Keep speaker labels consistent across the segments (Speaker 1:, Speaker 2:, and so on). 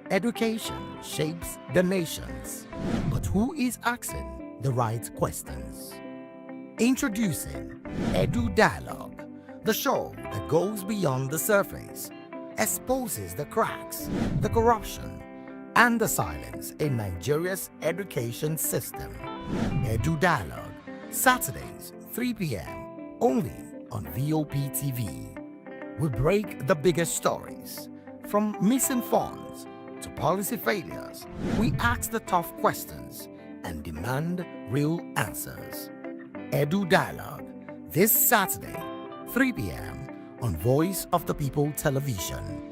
Speaker 1: Education shapes the nations, but who is asking the right questions? Introducing Edu Dialogue, the show that goes beyond the surface, exposes the cracks, the corruption, and the silence in Nigeria's education system. Edu Dialogue, Saturdays, 3 p.m., only on VOP TV. We break the biggest stories, from missing funds to policy failures. We ask the tough questions and demand real answers. Edu Dialogue, this Saturday, 3 p.m. on Voice of the People Television.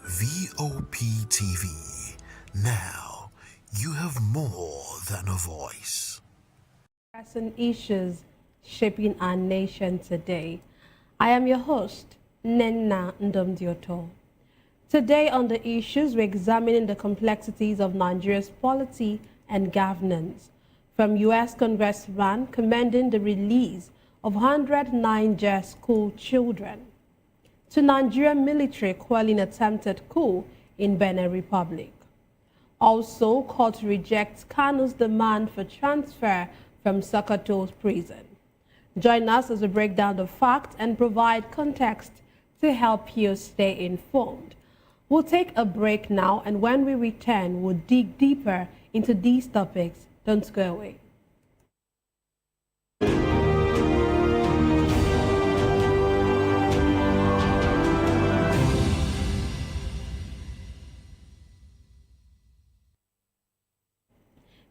Speaker 2: VOP TV. Now, you have more than a voice.
Speaker 3: Pressing issues shaping our nation today. I am your host, Nenna Ndomdioto. Today on the issues, we're examining the complexities of Nigeria's polity and governance, from U.S. Congressman commending the release of 100 Niger school children, to Nigerian military quelling attempted coup in Benin Republic. Also, court rejects Kanu's demand for transfer from Sokoto's prison. Join us as we break down the facts and provide context to help you stay informed. We'll take a break now, and when we return, we'll dig deeper into these topics. Don't go away.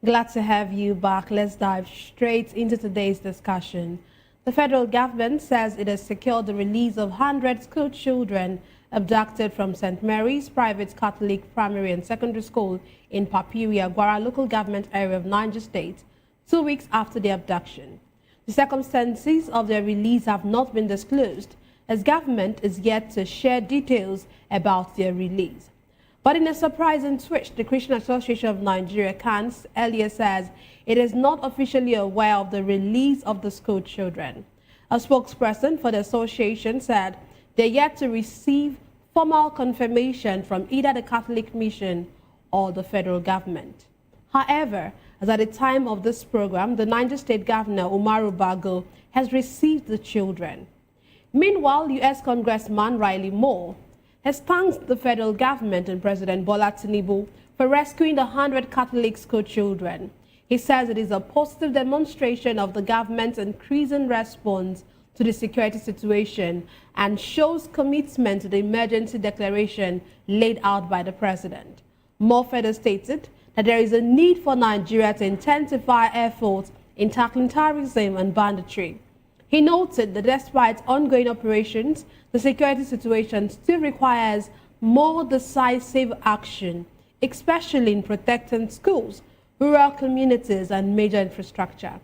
Speaker 3: Glad to have you back. Let's dive straight into today's discussion. The federal government says it has secured the release of 100 school children abducted from St. Mary's Private Catholic Primary and Secondary School in Papiria, Gwara local government area of Niger State, 2 weeks after the abduction. The circumstances of their release have not been disclosed, as government is yet to share details about their release. But in a surprising twitch, the Christian Association of Nigeria, CANS, earlier says it is not officially aware of the release of the school children. A spokesperson for the association said they're yet to receive formal confirmation from either the Catholic Mission or the federal government. However, as at the time of this program, the Niger State Governor, Umaru Bago, has received the children. Meanwhile, U.S. Congressman Riley Moore has thanked the federal government and President Bola Tinubu for rescuing the 100 Catholic school children. He says it is a positive demonstration of the government's increasing response to the security situation and shows commitment to the emergency declaration laid out by the president. Moore further stated that there is a need for Nigeria to intensify efforts in tackling terrorism and banditry. He noted that despite ongoing operations, the security situation still requires more decisive action, especially in protecting schools, rural communities, and major infrastructure.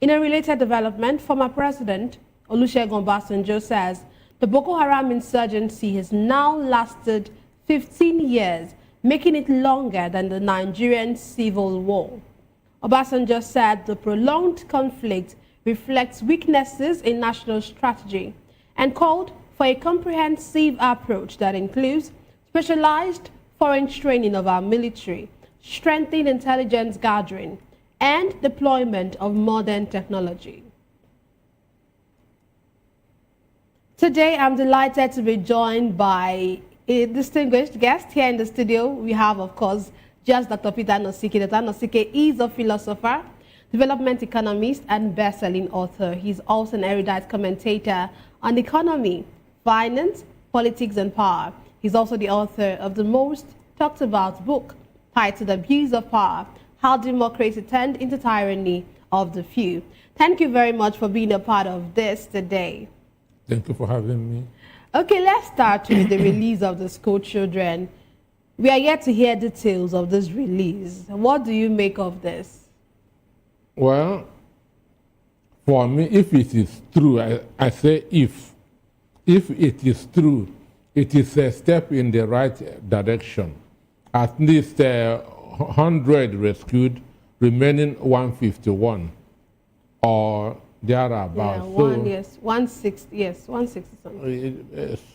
Speaker 3: In a related development, former President Olusegun Obasanjo says the Boko Haram insurgency has now lasted 15 years, making it longer than the Nigerian Civil War. Obasanjo said the prolonged conflict reflects weaknesses in national strategy and called for a comprehensive approach that includes specialized foreign training of our military, strengthened intelligence gathering, and deployment of modern technology. Today, I'm delighted to be joined by a distinguished guest here in the studio. We have, of course, just Dr. Peter Nosike. Dr. Nosike is a philosopher, development economist, and best-selling author. He's also an erudite commentator on economy, finance, politics, and power. He's also the author of the most talked about book titled Abuse of Power, How Democracy Turned into Tyranny of the Few. Thank you very much for being a part of this today.
Speaker 4: Thank you for having me.
Speaker 3: Okay, let's start with the release of the school children. We are yet to hear details of this release. What do you make of this?
Speaker 4: Well, for me, if it is true, I say if it is true, it is a step in the right direction. At least 100 rescued, remaining 151 or thereabouts.
Speaker 3: Yeah, 160 something.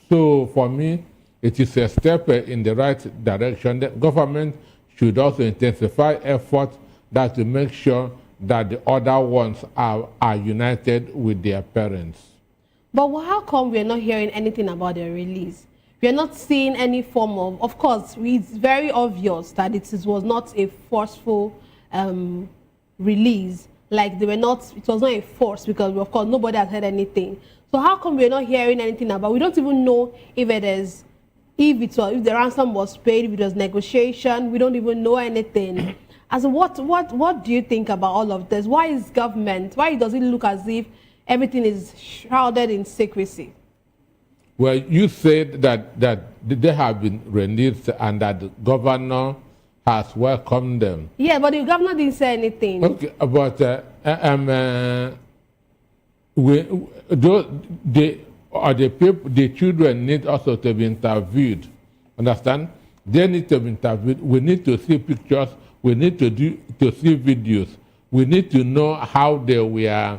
Speaker 4: So for me, it is a step in the right direction. The government should also intensify efforts that to make sure that the other ones are united with their parents.
Speaker 3: But how come we're not hearing anything about their release? We're not seeing any form of course, it's very obvious that it was not a forceful release. Like it was not a force because of course nobody has heard anything. So how come we're not hearing anything about? We don't even know if the ransom was paid, if it was negotiation. We don't even know anything. What do you think about all of this? Why does it look as if everything is shrouded in secrecy?
Speaker 4: Well, you said that they have been released and that the governor has welcomed them.
Speaker 3: Yeah, but the governor didn't say anything.
Speaker 4: Okay, but the children need also to be interviewed. Understand? They need to be interviewed. We need to see pictures. We need to see videos. We need to know how they were,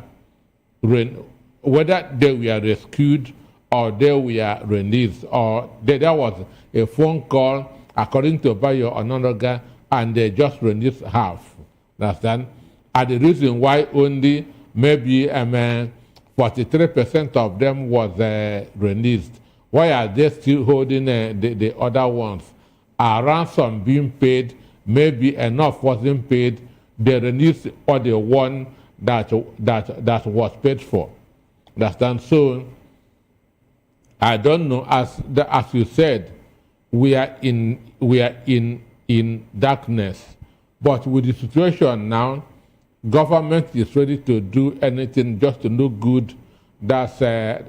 Speaker 4: whether they were rescued or they were released, or there was a phone call according to Bayo Ononoga, and they just released half. Understand? And the reason why only maybe 43% of them was released. Why are they still holding the other ones? Are ransom being paid? Maybe enough wasn't paid. They released all the one that was paid for. Understand? So I don't know. As you said, we are in darkness. But with the situation now, government is ready to do anything just to look good. That's to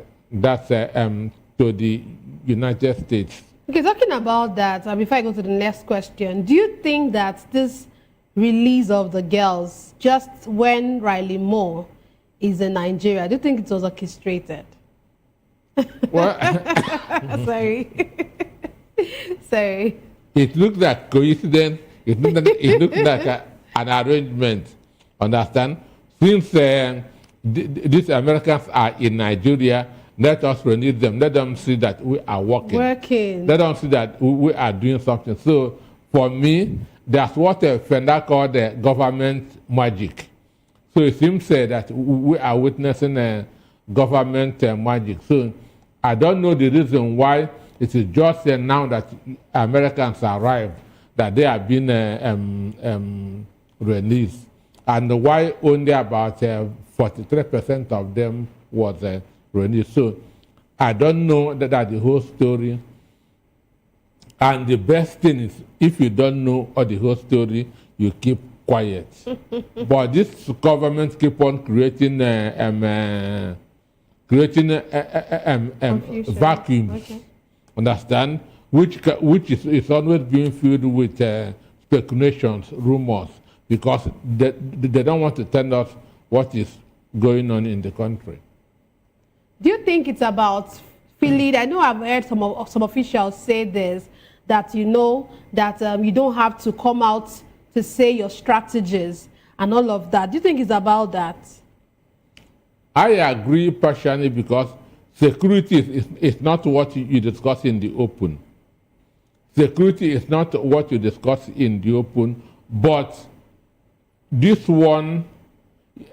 Speaker 4: the United States.
Speaker 3: Okay, talking about that, before I go to the next question, do you think that this release of the girls, just when Riley Moore is in Nigeria, do you think it was orchestrated?
Speaker 4: Well,
Speaker 3: Sorry. Sorry.
Speaker 4: It looks like coincidence. It looks like an arrangement. Understand? Since these Americans are in Nigeria, let us release them. Let them see that we are working. Let them see that we are doing something. So for me, that's what a Fender called the government magic. So it seems that we are witnessing government magic. So I don't know the reason why it is just now that Americans arrived that they have been released, and why only about 43% of them was released. So I don't know that the whole story. And the best thing is, if you don't know all the whole story, you keep quiet. But this government keep on creating vacuums. Okay. Understand? Which is always being filled with speculations, rumors, because they don't want to tell us what is going on in the country.
Speaker 3: Do you think it's about feeling? I know I've heard some officials say this, that you don't have to come out to say your strategies and all of that. Do you think it's about that?
Speaker 4: I agree partially, because security is not what you discuss in the open. Security is not what you discuss in the open, but this one,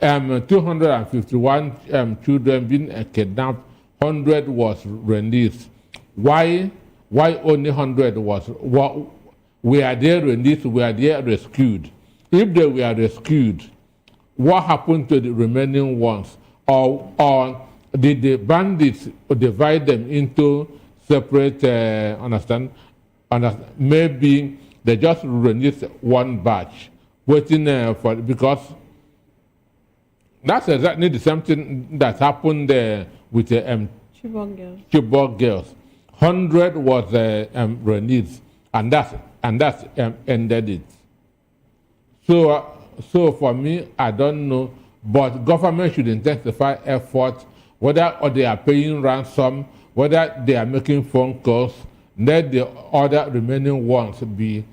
Speaker 4: 251 children being kidnapped, 100 was released. Why only 100 was? Were they released? Were they rescued? If they were rescued, what happened to the remaining ones? Or did the bandits divide them into separate, understand? Maybe they just released one batch, waiting for, because that's exactly the same thing that happened with the Chibok girls. 100 was released, and that's ended it. So for me, I don't know, but government should intensify efforts, whether they are paying ransom, whether they are making phone calls, let the other remaining ones be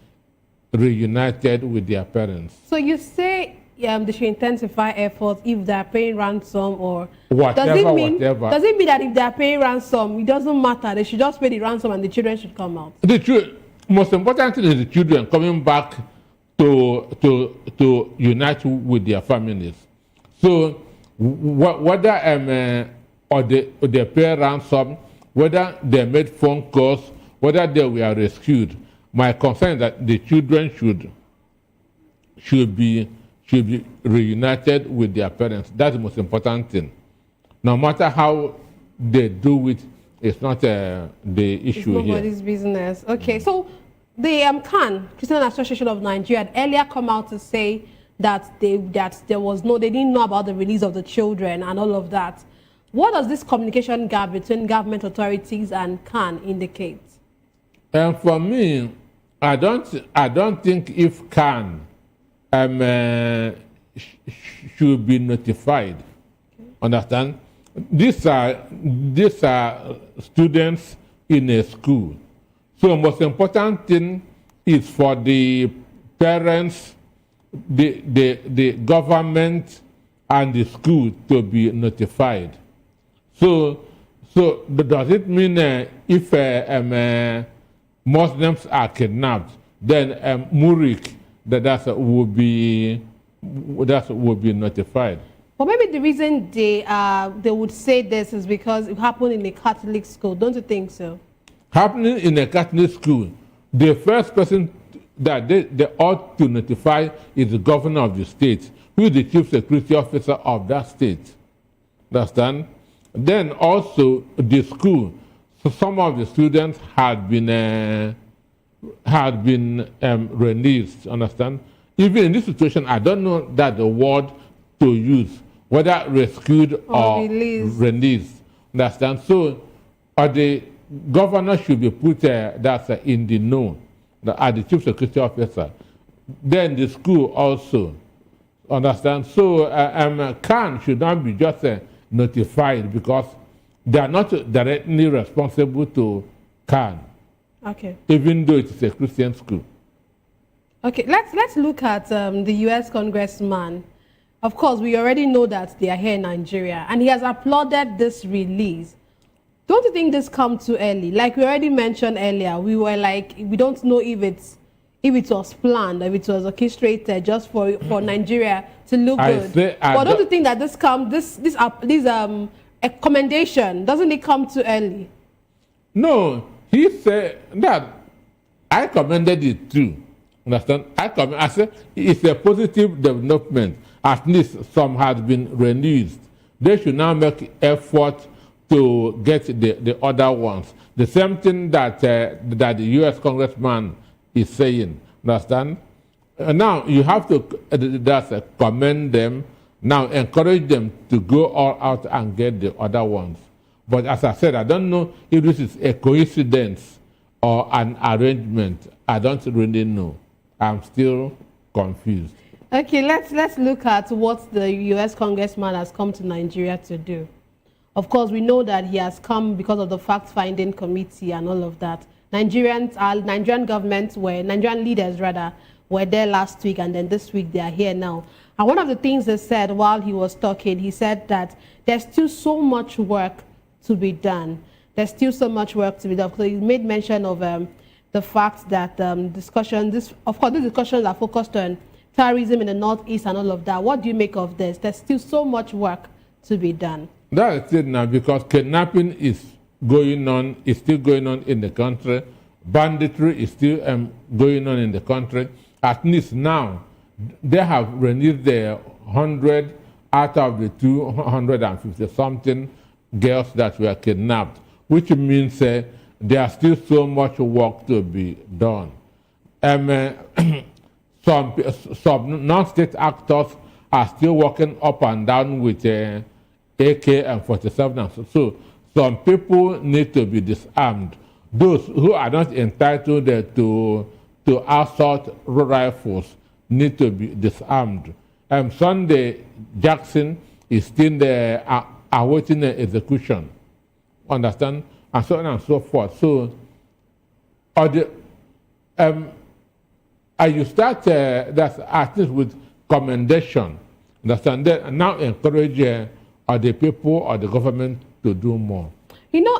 Speaker 4: reunited with their parents.
Speaker 3: So you say they should intensify efforts if they are paying ransom or
Speaker 4: whatever.
Speaker 3: Does it mean that if they are paying ransom, it doesn't matter? They should just pay the ransom and the children should come out.
Speaker 4: The most important thing is the children coming back to unite with their families. So whether or they pay ransom, whether they made phone calls, whether they were rescued, my concern is that the children should be reunited with their parents. That's the most important thing. No matter how they do it, it's not the issue
Speaker 3: it's nobody's
Speaker 4: here.
Speaker 3: business. Okay, so the CAN, Christian Association of Nigeria, had earlier come out to say that they didn't know about the release of the children and all of that. What does this communication gap between government authorities and CAN indicate?
Speaker 4: And for me, I don't think if CAN should be notified. Okay. Understand? These are students in a school. So the most important thing is for the parents, the government, and the school to be notified. So does it mean if Muslims are kidnapped, then Murik that will be notified?
Speaker 3: Well, maybe the reason they would say this is because it happened in a Catholic school. Don't you think so?
Speaker 4: Happening in a Catholic school, the first person that they ought to notify is the governor of the state, who is the chief security officer of that state. Understand? Then also the school. So some of the students had been released. Understand? Even in this situation, I don't know that the word to use, whether rescued or released. Understand? So, the governor should be put that's in the know, as the chief security officer. Then the school also. Understand? So, CAN should not be just notified because they are not directly responsible to CAN.
Speaker 3: Okay.
Speaker 4: Even though it's a Christian school.
Speaker 3: Okay, let's look at the U.S. Congressman. Of course, we already know that they are here in Nigeria, and he has applauded this release. Don't you think this comes too early? Like we already mentioned earlier, we were like, we don't know if it was planned, if it was orchestrated just for Nigeria to look good. But don't you think that this commendation, doesn't it come too early?
Speaker 4: No, he said that I commended it too. Understand? I said it's a positive development. At least some has been released. They should now make effort to get the other ones. The same thing that the U.S. Congressman is saying. Understand? Now you have to commend them. Now encourage them to go all out and get the other ones. But as I said, I don't know if this is a coincidence or an arrangement. I don't really know. I'm still confused.
Speaker 3: Okay, let's look at what the U.S. Congressman has come to Nigeria to do. Of course, we know that he has come because of the fact-finding committee and all of that. Nigerian leaders were there last week, and then this week they are here now. And one of the things they said while he was talking, he said that there's still so much work to be done. There's still so much work to be done. So you made mention of the fact that discussions are focused on terrorism in the Northeast and all of that. What do you make of this? There's still so much work to be done.
Speaker 4: That is it now, because kidnapping is still going on in the country. Banditry is still going on in the country. At least now, they have released the 100 out of the 250-something girls that were kidnapped, which means there's still so much work to be done. Some non-state actors are still working up and down with AK and 47. And so some people need to be disarmed. Those who are not entitled to assault rifles need to be disarmed. Sunday Jackson is still there awaiting the execution. Understand? And so on and so forth. So, you start that at least with commendation. Understand? Then now encourage the people or the government to do more.
Speaker 3: You know,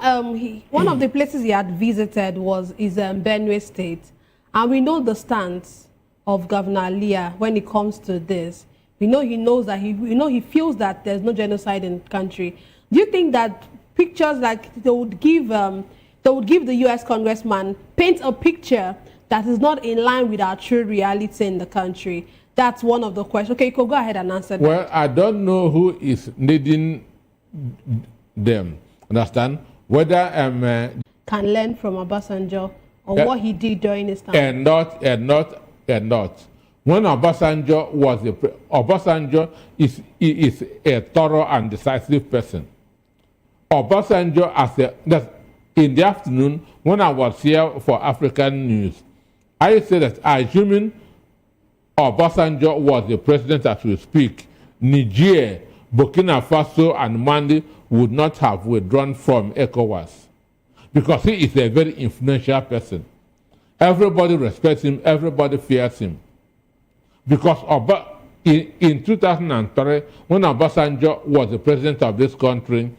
Speaker 3: one of the places he had visited is Benue State, and we know the stance of Governor Leah when it comes to this. We know he knows that he feels that there's no genocide in the country. Do you think that pictures like they would give the U.S. Congressman paint a picture that is not in line with our true reality in the country? That's one of the questions. Okay, you could go ahead and answer that.
Speaker 4: Well, I don't know who is leading them. Understand? Whether
Speaker 3: can learn from Obasanjo or what he did during his time.
Speaker 4: And not. When Obasanjo is a thorough and decisive person. Obasanjo, in the afternoon, when I was here for African News, I said that assuming Obasanjo was the president as we speak, Niger, Burkina Faso, and Mali would not have withdrawn from ECOWAS, because he is a very influential person. Everybody respects him, everybody fears him. Because in 2003, when Obasanjo was the president of this country,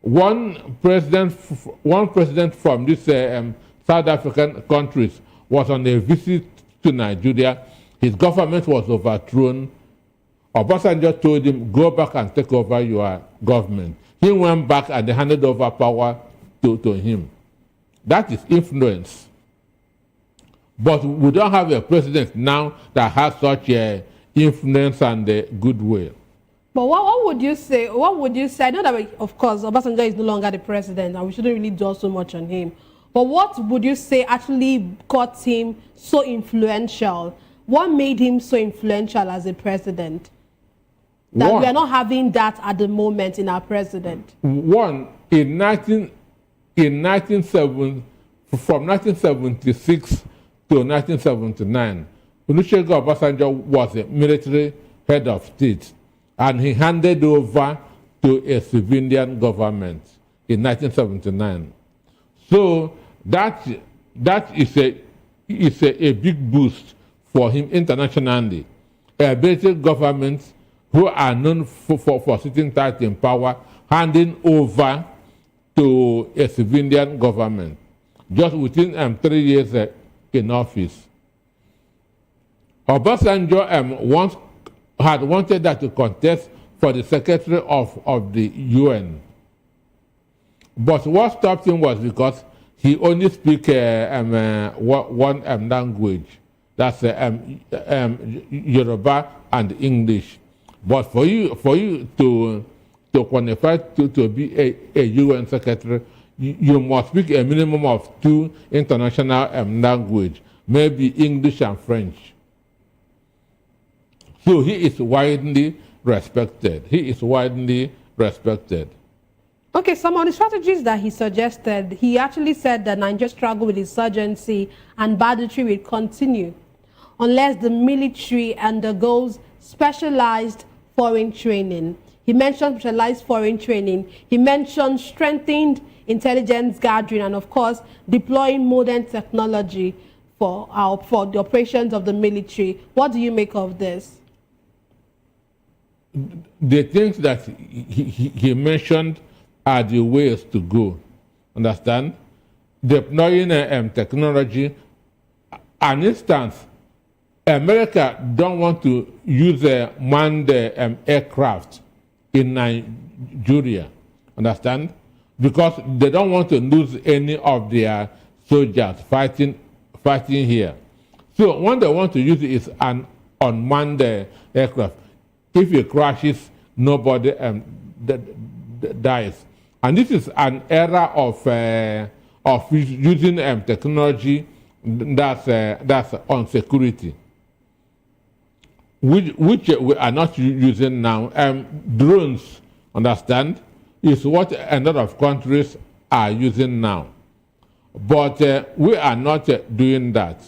Speaker 4: one president from these South African countries was on a visit to Nigeria. His government was overthrown. Obasanjo told him, go back and take over your government. He went back and they handed over power to him. That is influence. But we don't have a president now that has such influence and goodwill.
Speaker 3: But what would you say? What would you say? I know that, of course, Obasanjo is no longer the president and we shouldn't really dwell so much on him. But what would you say actually got him so influential? What made him so influential as a president? That we are not having that at the moment in our president.
Speaker 4: One, from 1976 to 1979, Olusegun Obasanjo was a military head of state, and he handed over to a civilian government in 1979. So that is a big boost for him internationally. A military government who are known for sitting tight in power, handing over to a civilian government just within 3 years in office. Obasanjo once had wanted that to contest for the secretary of the UN. But what stopped him was because he only speaks one language. That's Yoruba and English. But for you to qualify to be a UN secretary, you must speak a minimum of 2 international languages, maybe English and French. So he is widely respected.
Speaker 3: Okay, some of the strategies that he suggested, he actually said that Nigeria's struggle with insurgency and banditry will continue unless the military undergoes specialized foreign training. He mentioned specialized foreign training. He mentioned strengthened intelligence gathering and, of course, deploying modern technology for the operations of the military. What do you make of this?
Speaker 4: The things that he mentioned are the ways to go. Understand? Deploying technology. An instance, America don't want to use manned aircraft in Nigeria. Understand? Because they don't want to lose any of their soldiers fighting here. So when they want to use it is an unmanned aircraft. If it crashes, nobody dies. And this is an era of using technology that's on security, which we are not using now. Drones, understand, is what a lot of countries are using now. But we are not doing that.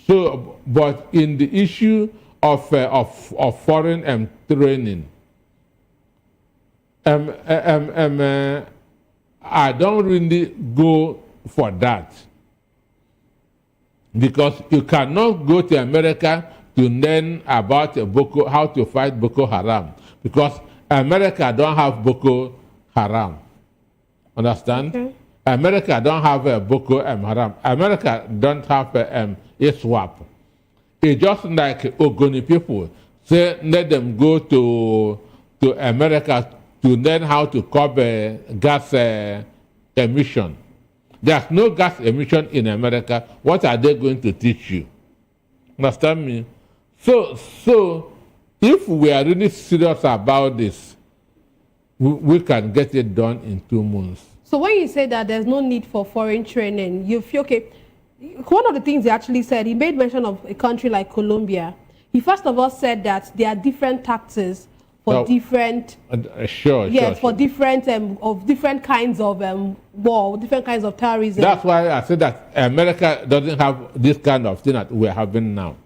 Speaker 4: So, but in the issue of foreign training, I don't really go for that, because you cannot go to America to learn about how to fight Boko Haram, because America don't have Boko Haram. Understand? Okay. America don't have Boko Haram. America don't have ISWAP. It's just like Ogoni people say, let them go to America to learn how to curb gas emission. There's no gas emission in America. What are they going to teach you? Understand me? So if we are really serious about this, we can get it done in 2 months.
Speaker 3: So when you say that there's no need for foreign training, you feel, okay, one of the things he actually said, he made mention of a country like Colombia. He first of all said that there are different taxes for different, for different of different kinds of war, different kinds of terrorism.
Speaker 4: That's why I said that America doesn't have this kind of thing that we're having now.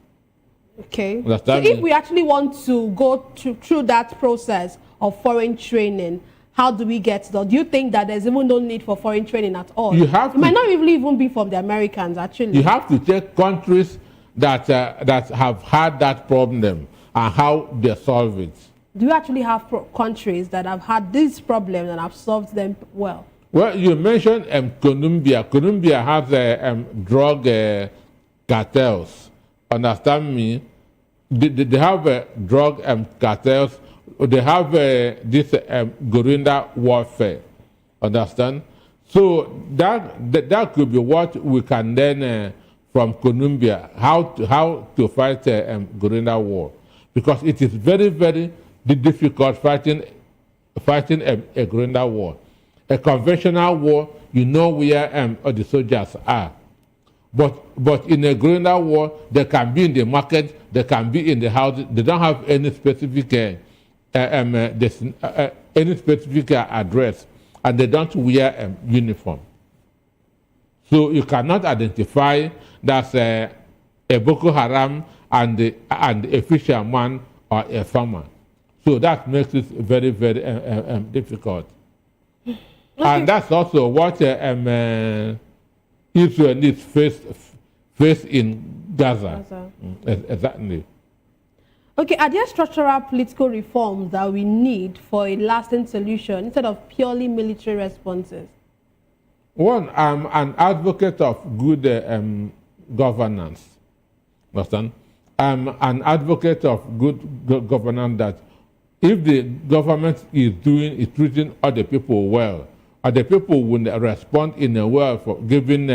Speaker 3: Okay. Understand? So if we actually want to go through that process of foreign training, how do we get there? Do you think that there's even no need for foreign training at all? It might not really even be from the Americans, actually.
Speaker 4: You have to take countries that have had that problem and how they solve it.
Speaker 3: Do you actually have countries that have had this problem and have solved them well?
Speaker 4: Well, you mentioned Colombia. Colombia has drug cartels. Understand me? They have drug cartels. They have this guerrilla warfare. Understand? So that could be what we can learn from Colombia, how to fight guerrilla war, because it is very, very difficult fighting a guerrilla war. A conventional war, you know where the soldiers are. But in a guerrilla war, they can be in the market, they can be in the house. They don't have any specific any specific address, and they don't wear uniform. So you cannot identify that's a Boko Haram and a fisherman or a farmer. So that makes it very, very difficult. Okay. And that's also what Israel needs face in Gaza. Exactly.
Speaker 3: Okay, are there structural political reforms that we need for a lasting solution instead of purely military responses?
Speaker 4: One, I'm an advocate of good governance. Understand? I'm an advocate of good governance, that if the government is treating other people well, other people will respond in a way for giving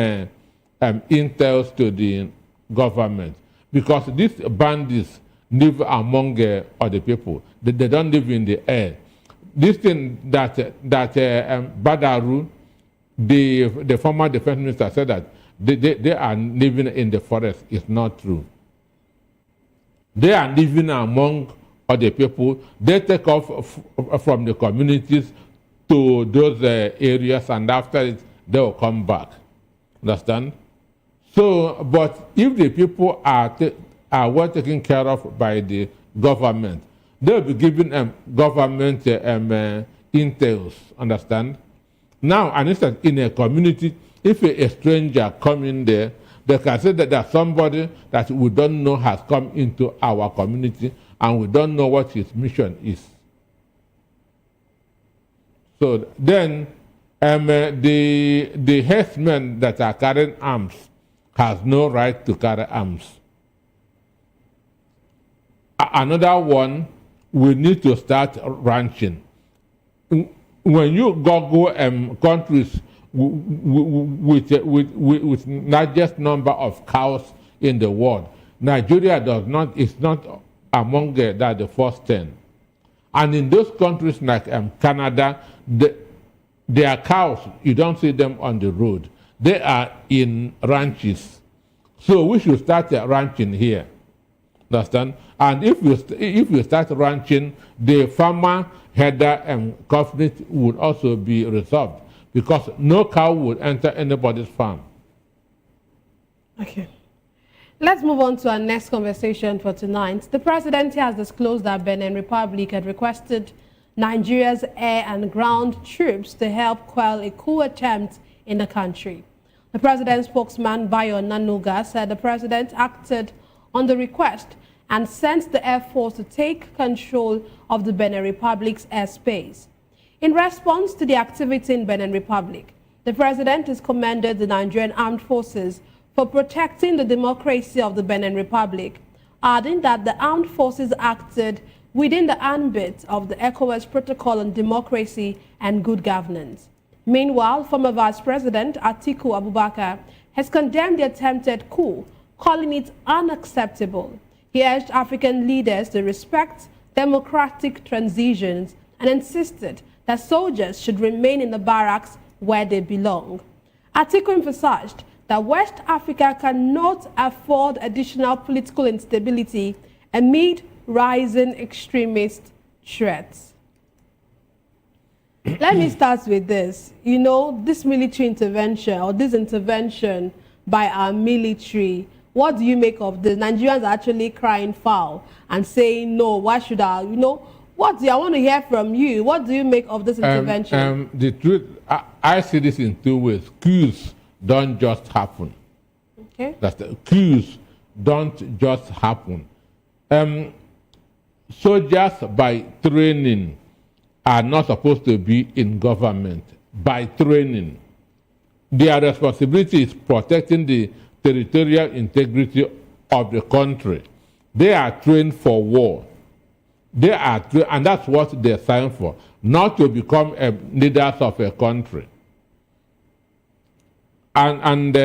Speaker 4: intels to the government. Because these bandits live among other people. They don't live in the air. This thing that Badaru, the former defense minister, said that they are living in the forest, is not true. They are living among other people. They take off from the communities to those areas, and after it, they will come back. Understand? So, but if the people are well taken care of by the government, they'll be given government intels. Understand? Now, an instance, in a community, if a stranger come in there, they can say that there's somebody that we don't know has come into our community and we don't know what his mission is. So then the herdsmen that are carrying arms has no right to carry arms. Another one, we need to start ranching. When you go countries with largest number of cows in the world, Nigeria is not among the first 10. And in those countries like Canada, their cows, you don't see them on the road. They are in ranches. So we should start ranching here. Understand? And if you start ranching, the farmer header conflict would also be resolved, because no cow would enter anybody's farm.
Speaker 3: Okay. Let's move on to our next conversation for tonight. The president has disclosed that Benin Republic had requested Nigeria's air and ground troops to help quell a coup attempt in the country. The president's spokesman, Bayo Nanuga, said the president acted on the request and sent the Air Force to take control of the Benin Republic's airspace. In response to the activity in Benin Republic, the president has commended the Nigerian Armed Forces for protecting the democracy of the Benin Republic, adding that the armed forces acted within the ambit of the ECOWAS Protocol on Democracy and Good Governance. Meanwhile, former Vice President Atiku Abubakar has condemned the attempted coup, calling it unacceptable. He urged African leaders to respect democratic transitions and insisted that soldiers should remain in the barracks where they belong. Atiku emphasized that West Africa cannot afford additional political instability amid rising extremist threats. Let me start with this. You know, this military intervention or this intervention by our military, what do you make of this? Nigerians are actually crying foul and saying, no, why should I? You know, I want to hear from you. What do you make of this intervention?
Speaker 4: The truth, I see this in two ways. Coups don't just happen.
Speaker 3: Okay.
Speaker 4: That's the coups don't just happen. Soldiers by training are not supposed to be in government. By training, their responsibility is protecting the territorial integrity of the country. They are trained for war. And that's what they signed for, not to become leaders of a country. And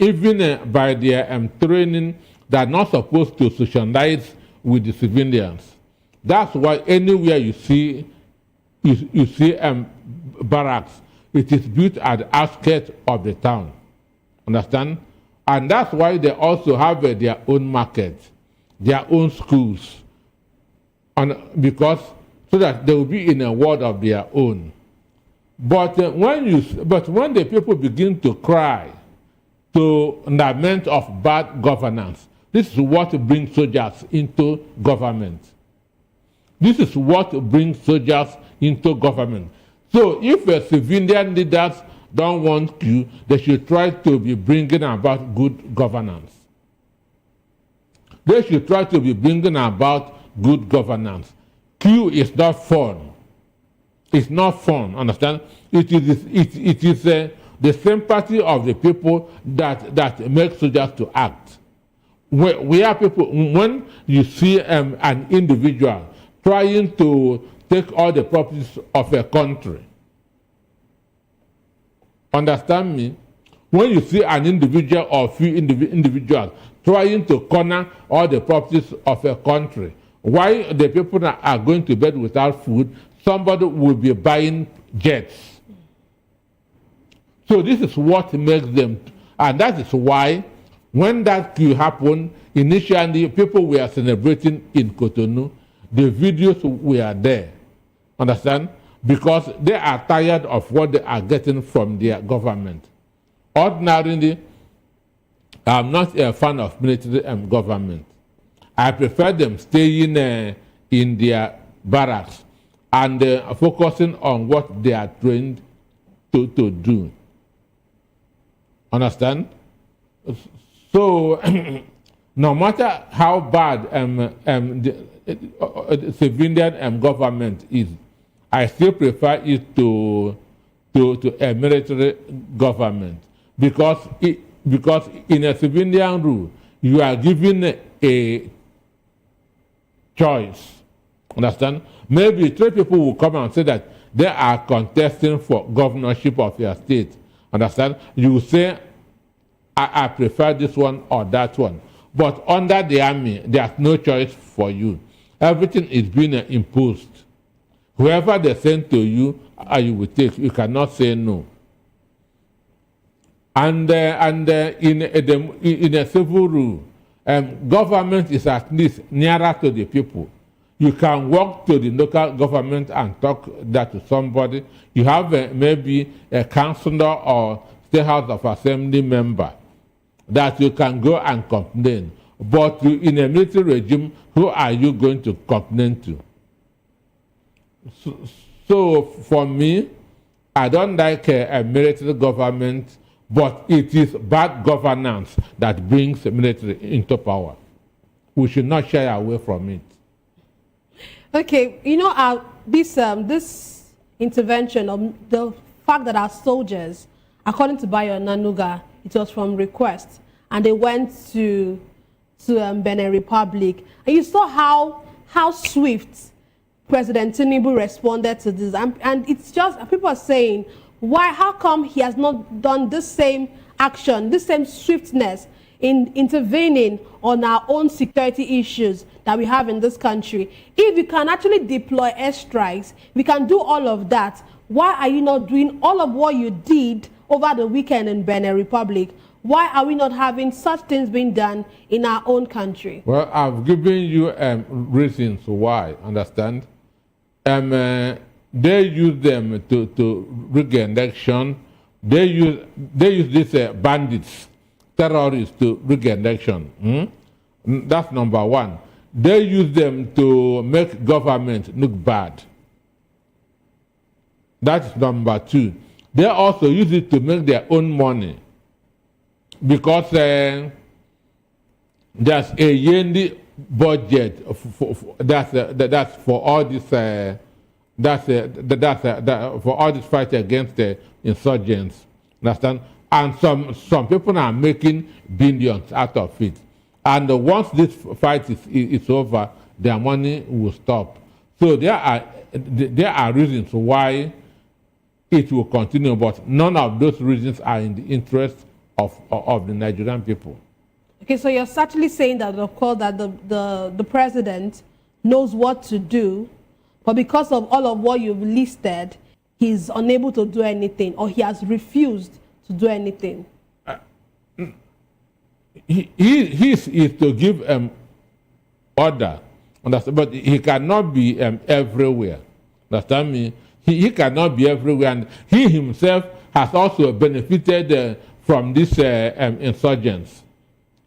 Speaker 4: even by their training, they're not supposed to socialize with the civilians. That's why anywhere you see barracks, it is built at the outskirts of the town. Understand? And that's why they also have their own market, their own schools, because so that they will be in a world of their own. But when the people begin to cry, to lament of bad governance, this is what brings soldiers into government. This is what brings soldiers into government. So if civilian leaders don't want you, they should try to be bringing about good governance. They should try to be bringing about good governance. Q is not fun. It's not fun, understand? It is the sympathy of the people that makes soldiers to act. We are people, when you see an individual trying to take all the properties of a country, understand me? When you see an individual or few individuals trying to corner all the properties of a country, why the people are going to bed without food, somebody will be buying jets. So this is what makes them, and that is why when that coup happened, initially people were celebrating in Cotonou, the videos were there, understand? Because they are tired of what they are getting from their government. Ordinarily, I'm not a fan of military government. I prefer them staying in their barracks and focusing on what they are trained to do. Understand? So, no matter how bad the civilian government is, I still prefer it to a military government because in a civilian rule, you are given a choice. Understand? Maybe 3 people will come and say that they are contesting for governorship of your state. Understand? You will say, I prefer this one or that one. But under the army, there's no choice for you. Everything is being imposed. Whoever they send to you, you will take. You cannot say no. And in a civil rule, government is at least nearer to the people. You can walk to the local government and talk that to somebody. You have maybe a councillor or state house of assembly member that you can go and complain. But in a military regime, who are you going to complain to? So for me, I don't like a military government, but it is bad governance that brings the military into power. We should not shy away from it.
Speaker 3: Okay, you know, this intervention, of the fact that our soldiers, according to Bayo Nanuga, it was from request, and they went to Benin Republic, and you saw how swift President Tinubu responded to this, and it's just people are saying, why? How come he has not done the same action, the same swiftness in intervening on our own security issues that we have in this country? If you can actually deploy airstrikes, we can do all of that. Why are you not doing all of what you did over the weekend in Benin Republic? Why are we not having such things being done in our own country?
Speaker 4: Well, I've given you reasons why, understand? They use them to rig election. They use these bandits, terrorists to rig election. That's number one. They use them to make government look bad. That's number two. They also use it to make their own money because there's a yearly budget that's for all this for all this fight against the insurgents. Understand? And some people are making billions out of it. And once this fight is over, their money will stop. So there are reasons why it will continue, but none of those reasons are in the interest of the Nigerian people.
Speaker 3: Okay, so you're certainly saying that, of course, that the president knows what to do, but because of all of what you've listed, he's unable to do anything, or he has refused to do anything.
Speaker 4: He is to give order, understand? But he cannot be everywhere. Understand me? He cannot be everywhere, and he himself has also benefited from these insurgents.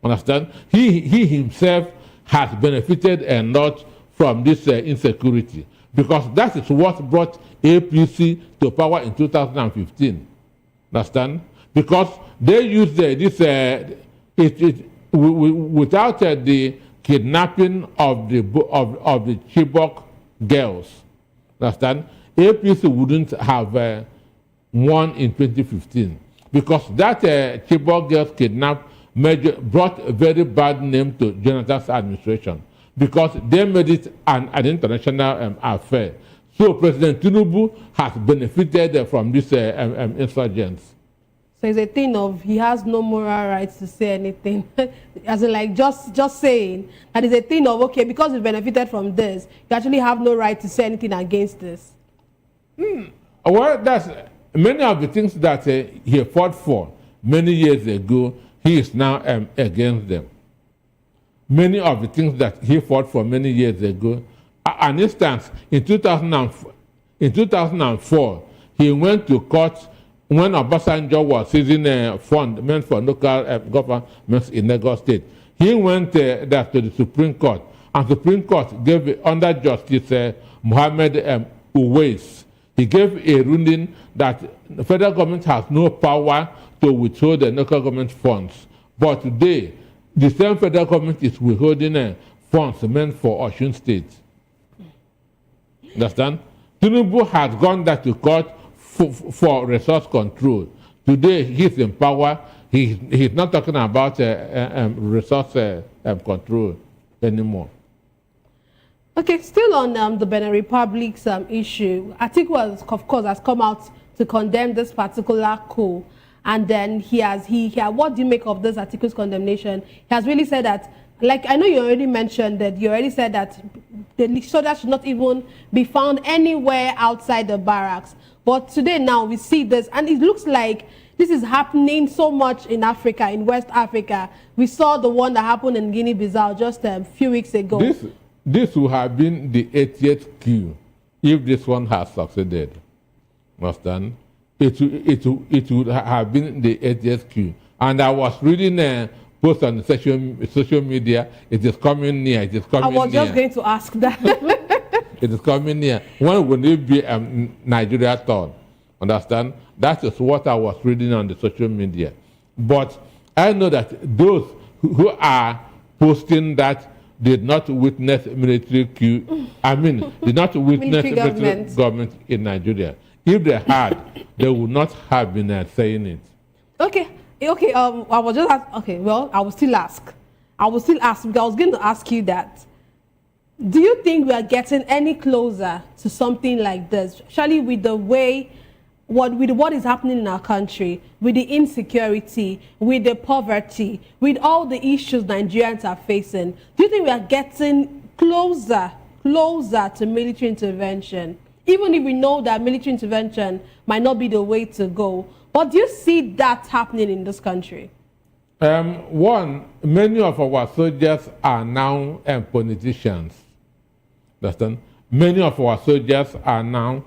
Speaker 4: Understand? He himself has benefited a lot from this insecurity, because that is what brought APC to power in 2015. Understand? Because they used without the kidnapping of the Chibok girls. Understand? APC wouldn't have won in 2015, because that Chibok girls kidnapped brought a very bad name to Jonathan's administration, because they made it an international affair. So President Tinubu has benefited from these insurgents.
Speaker 3: So it's a thing of he has no moral rights to say anything. As in, like, just saying that is a thing of, okay, because we benefited from this, you actually have no right to say anything against this.
Speaker 4: Well, that's many of the things that he fought for many years ago, he is now against them. Many of the things that he fought for many years ago. An instance, in 2004, he went to court when Obasanjo was seizing a fund meant for local governments in Lagos State. He went to the Supreme Court, and Supreme Court gave under Justice Mohammed Uwais. He gave a ruling that the federal government has no power to withhold the local government funds. But today, the same federal government is withholding funds meant for Osun State. Understand? Tinubu has gone that to court for resource control. Today he's in power. He's not talking about resource control anymore.
Speaker 3: Okay, still on the Benin Republic's issue, Atiku, of course, has come out to condemn this particular coup. And then what do you make of this Atiku's condemnation? He has really said that, like, I know you already mentioned that, you already said that the soldiers should not even be found anywhere outside the barracks. But today now we see this, and it looks like this is happening so much in Africa, in West Africa. We saw the one that happened in Guinea-Bissau just a few weeks ago.
Speaker 4: This would have been the 80th coup if this one has succeeded. Understand? It would have been the 80th coup. And I was reading a post on the social media. It is coming near. It is coming near.
Speaker 3: I was just going to ask that.
Speaker 4: It is coming near. When will it be Nigeria turn? Understand? That is what I was reading on the social media. But I know that those who are posting that did not witness military coup. Did not witness military government in Nigeria. If they had, they would not have been saying it.
Speaker 3: Okay. I was just ask, okay. Well, I will still ask because I was going to ask you that. Do you think we are getting any closer to something like this, especially with the way, with what is happening in our country, with the insecurity, with the poverty, with all the issues Nigerians are facing? Do you think we are getting closer to military intervention? Even if we know that military intervention might not be the way to go, but do you see that happening in this country?
Speaker 4: One, many of our soldiers are now politicians. Understand? Many of our soldiers are now.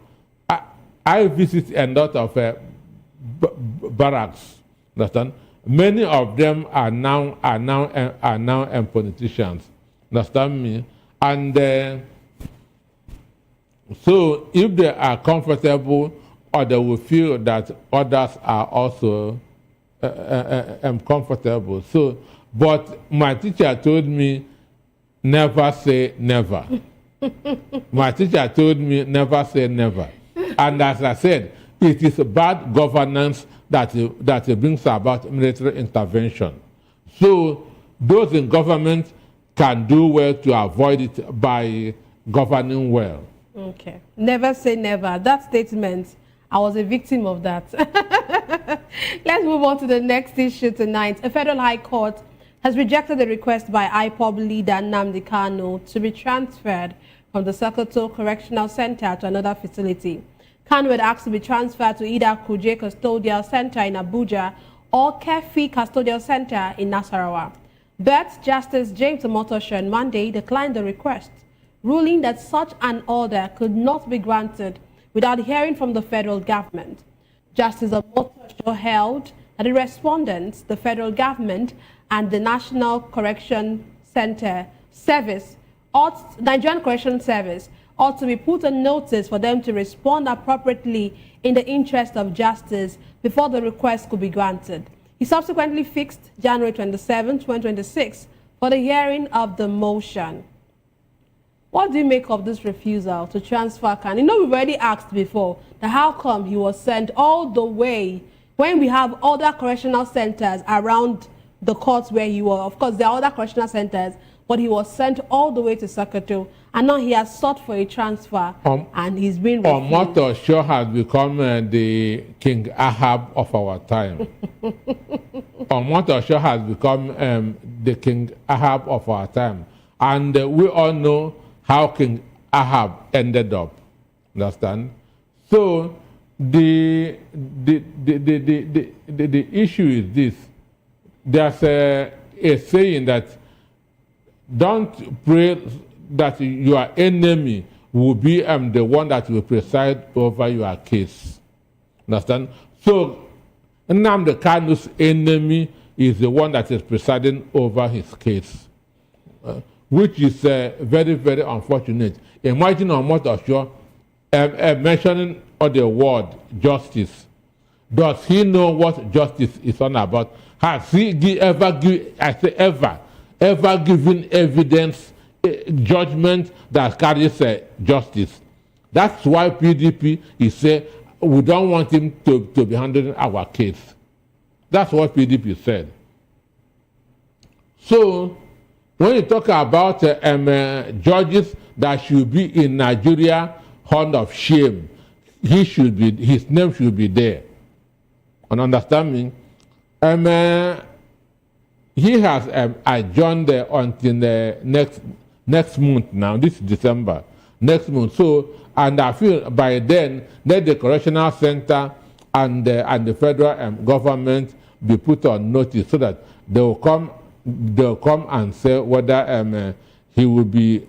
Speaker 4: I visit a lot of barracks. Understand? Many of them are now politicians. Understand me? And so if they are comfortable, or they will feel that others are also comfortable. So, but my teacher told me, never say never. My teacher told me, never say never. And as I said, it is bad governance that brings about military intervention. So those in government can do well to avoid it by governing well.
Speaker 3: Okay. Never say never. That statement, I was a victim of that. Let's move on to the next issue tonight. A federal high court has rejected the request by IPOB leader Nnamdi Kanu to be transferred from the Sokoto Correctional Center to another facility. Kanu had asked to be transferred to either Kuje Custodial Center in Abuja or Kefi Custodial Center in Nasarawa. But Justice James Omotosho on Monday declined the request, ruling that such an order could not be granted without hearing from the federal government. Justice Omotosho held that the respondents, the federal government, and the National Correction Center Service, Nigerian Correction Service, ought to be put on notice for them to respond appropriately in the interest of justice before the request could be granted. He subsequently fixed January 27, 2026 for the hearing of the motion. What do you make of this refusal to transfer Kanu? You know, we've already asked before that how come he was sent all the way when we have other correctional centers around the courts where he was. Of course, there are other correctional centers, but he was sent all the way to Sokoto, and now he has sought for a transfer, and he's been refused.
Speaker 4: Omotosho has become the King Ahab of our time. Omotosho has become the King Ahab of our time. And we all know how King Ahab ended up. Understand? So the issue is this. There's a saying that don't pray that your enemy will be the one that will preside over your case. Understand? So Nnamdi Kanu's enemy is the one that is presiding over his case, which is very, very unfortunate. Imagine Omotosho mentioning the word justice. Does he know what justice is all about? Has he ever given evidence, judgment that carries justice? That's why PDP is saying we don't want him to be handling our case. That's what PDP said. So when you talk about judges that should be in Nigeria, horn of shame, his name should be there. And understand me? He has adjourned until the next month now. This is December. Next month. So, and I feel by then, let the correctional center and the federal government be put on notice so that they'll come and say whether he will be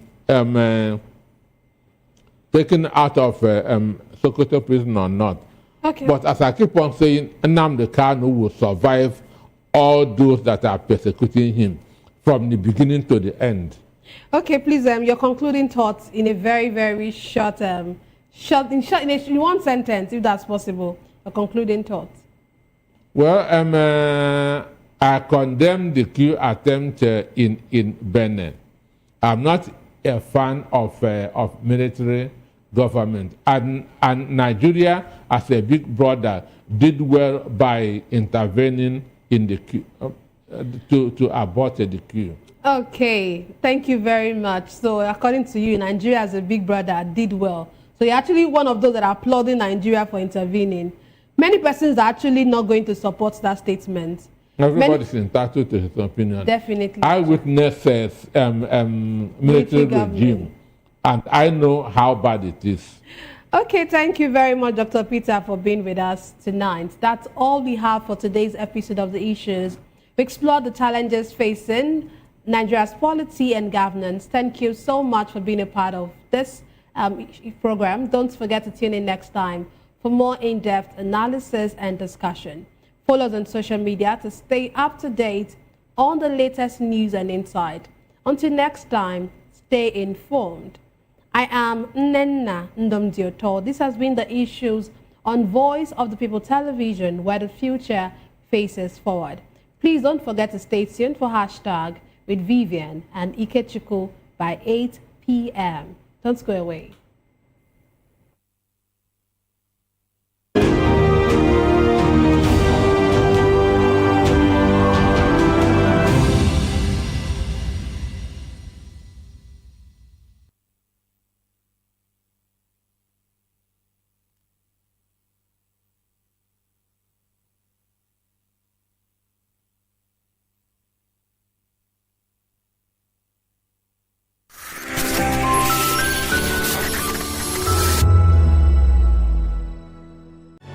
Speaker 4: taken out of Sokoto prison or not.
Speaker 3: Okay.
Speaker 4: But as I keep on saying, Nnamdi Kanu will survive all those that are persecuting him from the beginning to the end.
Speaker 3: Okay, please, your concluding thoughts in a very, very short, in one sentence, if that's possible. Your concluding thoughts.
Speaker 4: Well, I condemn the coup attempt in Benin. I'm not a fan of military government, and Nigeria, as a big brother, did well by intervening in the coup to abort the coup.
Speaker 3: Okay, thank you very much. So according to you, Nigeria as a big brother did well. So you're actually one of those that are applauding Nigeria for intervening. Many persons are actually not going to support that statement.
Speaker 4: Everybody's entitled to his opinion.
Speaker 3: Definitely.
Speaker 4: I witnessed military regime, and I know how bad it is.
Speaker 3: Okay, thank you very much, Dr. Peter, for being with us tonight. That's all we have for today's episode of The Issues. We explored the challenges facing Nigeria's polity and governance. Thank you so much for being a part of this program. Don't forget to tune in next time for more in-depth analysis and discussion. Follow us on social media to stay up to date on the latest news and insight. Until next time, stay informed. I am Nnenna Ndomdioto. This has been The Issues on Voice of the People Television, where the future faces forward. Please don't forget to stay tuned for hashtag with Vivian and Ikechukwu by 8 p.m. Don't go away.